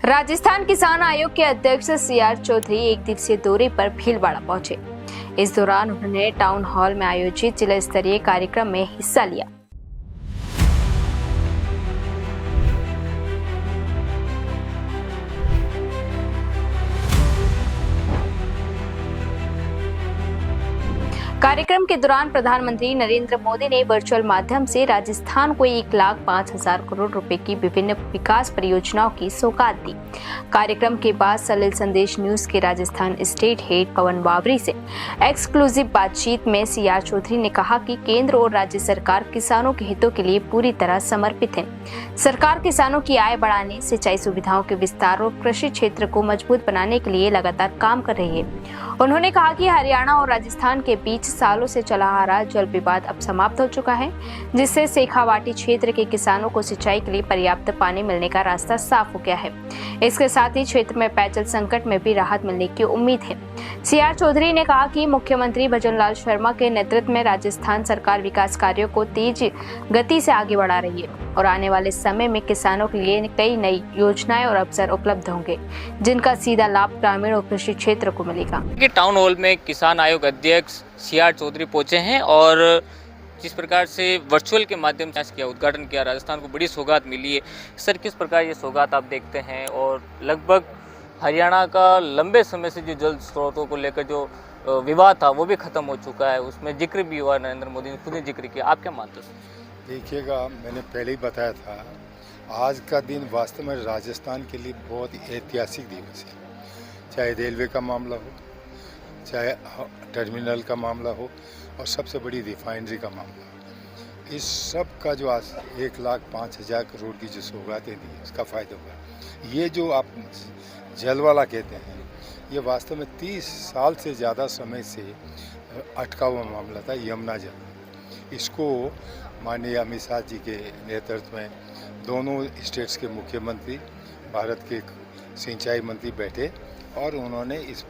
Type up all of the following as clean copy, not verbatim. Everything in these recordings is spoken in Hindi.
राजस्थान किसान आयोग के अध्यक्ष सीआर चौधरी एक दिवसीय दौरे पर भीलवाड़ा पहुंचे। इस दौरान उन्होंने टाउन हॉल में आयोजित जिला स्तरीय कार्यक्रम में हिस्सा लिया। कार्यक्रम के दौरान प्रधानमंत्री नरेंद्र मोदी ने वर्चुअल माध्यम से राजस्थान को 1,05,000 करोड़ रुपए की विभिन्न विकास परियोजनाओं की सौगात दी। कार्यक्रम के बाद सलिल संदेश न्यूज के राजस्थान स्टेट हेड पवन बावरी से एक्सक्लूसिव बातचीत में सीआर चौधरी ने कहा कि केंद्र और राज्य सरकार किसानों के हितों के लिए पूरी तरह समर्पित है। सरकार किसानों की आय बढ़ाने, सिंचाई सुविधाओं के विस्तार और कृषि क्षेत्र को मजबूत बनाने के लिए लगातार काम कर रही है। उन्होंने कहा कि हरियाणा और राजस्थान के बीच सालों से चला आ रहा जल विवाद अब समाप्त हो चुका है, जिससे शेखावाटी क्षेत्र के किसानों को सिंचाई के लिए पर्याप्त पानी मिलने का रास्ता साफ हो गया है। इसके साथ ही क्षेत्र में पेयजल संकट में भी राहत मिलने की उम्मीद है। सीआर चौधरी ने कहा कि मुख्यमंत्री भजनलाल शर्मा के नेतृत्व में राजस्थान सरकार विकास कार्यों को तेज गति से आगे बढ़ा रही है और आने वाले समय में किसानों के लिए कई नई योजनाएं और अवसर उपलब्ध होंगे, जिनका सीधा लाभ ग्रामीण और कृषि क्षेत्र को मिलेगा। टाउन हॉल में किसान आयोग अध्यक्ष सीआर चौधरी पहुंचे हैं और जिस प्रकार से वर्चुअल के माध्यम से किया उद्घाटन किया, राजस्थान को बड़ी सौगात मिली है। सर, किस प्रकार ये सौगात आप देखते हैं और लगभग हरियाणा का लंबे समय से जो जल स्रोतों को लेकर जो विवाद था वो भी खत्म हो चुका है, उसमें जिक्र भी हुआ, नरेंद्र मोदी ने खुद ने जिक्र किया। आप क्या मानते हैं? देखिएगा, मैंने पहले ही बताया था, आज का दिन वास्तव में राजस्थान के लिए बहुत ही ऐतिहासिक दिवस है। चाहे रेलवे का मामला हो, चाहे टर्मिनल का मामला हो और सबसे बड़ी रिफाइनरी का मामला हो, इस सब का जो आज 1,05,000 करोड़ की जो सौगातें दी, उसका फ़ायदा हुआ। ये जो आप जल वाला कहते हैं, ये वास्तव में 30 साल से ज़्यादा समय से अटका हुआ मामला था, यमुना जल। इसको माननीय अमित शाह जी के नेतृत्व में दोनों स्टेट्स के मुख्यमंत्री, भारत के सिंचाई मंत्री बैठे और उन्होंने इस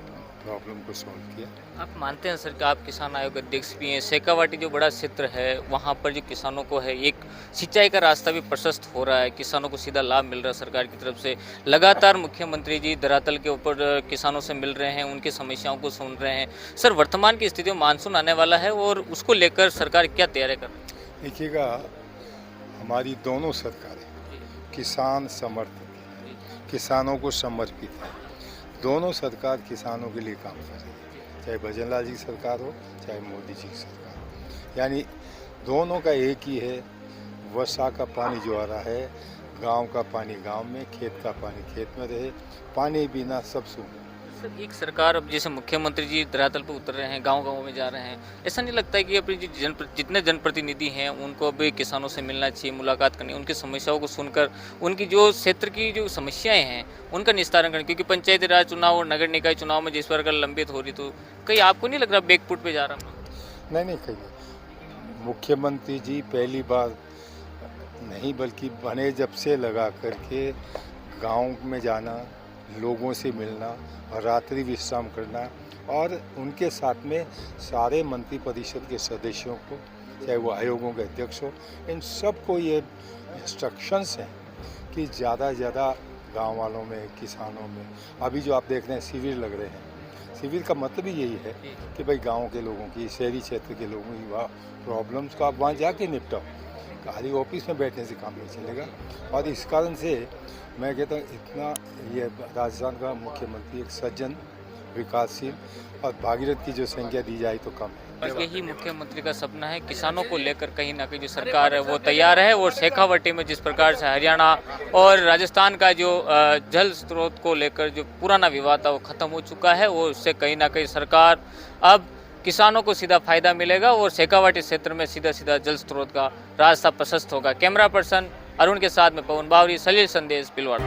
प्रॉब्लम को सॉल्व किया। आप मानते हैं सर कि आप किसान आयोग अध्यक्ष भी हैं, शेखावाटी जो बड़ा क्षेत्र है वहाँ पर जो किसानों को है एक सिंचाई का रास्ता भी प्रशस्त हो रहा है, किसानों को सीधा लाभ मिल रहा है सरकार की तरफ से। लगातार मुख्यमंत्री जी धरातल के ऊपर किसानों से मिल रहे हैं, उनकी समस्याओं को सुन रहे हैं। सर, वर्तमान की स्थिति में मानसून आने वाला है और उसको लेकर सरकार क्या तैयारी कर रही है? देखिएगा, हमारी दोनों सरकारें किसान समर्थित है, किसानों को समर्पित है। दोनों सरकार किसानों के लिए काम कर रही है, चाहे भजनलाल जी की सरकार हो, चाहे मोदी जी की सरकार हो। यानी दोनों का एक ही है, वर्षा का पानी जो आ रहा है, गांव का पानी गांव में, खेत का पानी खेत में रहे, पानी बिना सब सूख। सर, एक सरकार अब जैसे मुख्यमंत्री जी धरातल पर उतर रहे हैं, गांव-गांव में जा रहे हैं, ऐसा नहीं लगता है कि अपनी जितने जनप्रतिनिधि हैं उनको भी किसानों से मिलना चाहिए, मुलाकात करनी, उनकी समस्याओं को सुनकर उनकी जो क्षेत्र की जो समस्याएं हैं उनका निस्तारण करना? क्योंकि पंचायती राज चुनाव और नगर निकाय चुनाव में जिस प्रकार लंबित हो रही, तो कहीं आपको नहीं लग रहा बैकफुट पे जा रहा? नहीं, कहिए, मुख्यमंत्री जी पहली बार नहीं बल्कि बने जब से लगा करके गाँव में जाना, लोगों से मिलना और रात्रि विश्राम करना और उनके साथ में सारे मंत्री परिषद के सदस्यों को, चाहे वो आयोगों के अध्यक्ष हो, इन सब को ये इंस्ट्रक्शंस हैं कि ज़्यादा से ज़्यादा गाँव वालों में, किसानों में, अभी जो आप देख रहे हैं शिविर लग रहे हैं, शिविर का मतलब ही यही है कि भाई गाँव के लोगों की, शहरी क्षेत्र के लोगों की वहाँ प्रॉब्लम्स को आप वहाँ जाके निपटाओ। खाली ऑफिस में बैठने से काम नहीं चलेगा। और इस कारण से मैं कहता हूँ, इतना ये राजस्थान का मुख्यमंत्री एक सज्जन, विकासशील और भागीरथ की जो संख्या दी जाए तो कम है। बस यही मुख्यमंत्री का सपना है, किसानों को लेकर कहीं ना कहीं जो सरकार है वो तैयार है। और शेखावाटी में जिस प्रकार से हरियाणा और राजस्थान का जो जल स्रोत को लेकर जो पुराना विवाद था वो खत्म हो चुका है और उससे कहीं ना कहीं सरकार अब किसानों को सीधा फायदा मिलेगा और शेखावाटी क्षेत्र में सीधा सीधा जल स्रोत का रास्ता प्रशस्त होगा। कैमरा पर्सन अरुण के साथ में पवन बावरी, सलील संदेश, भीलवाड़ा।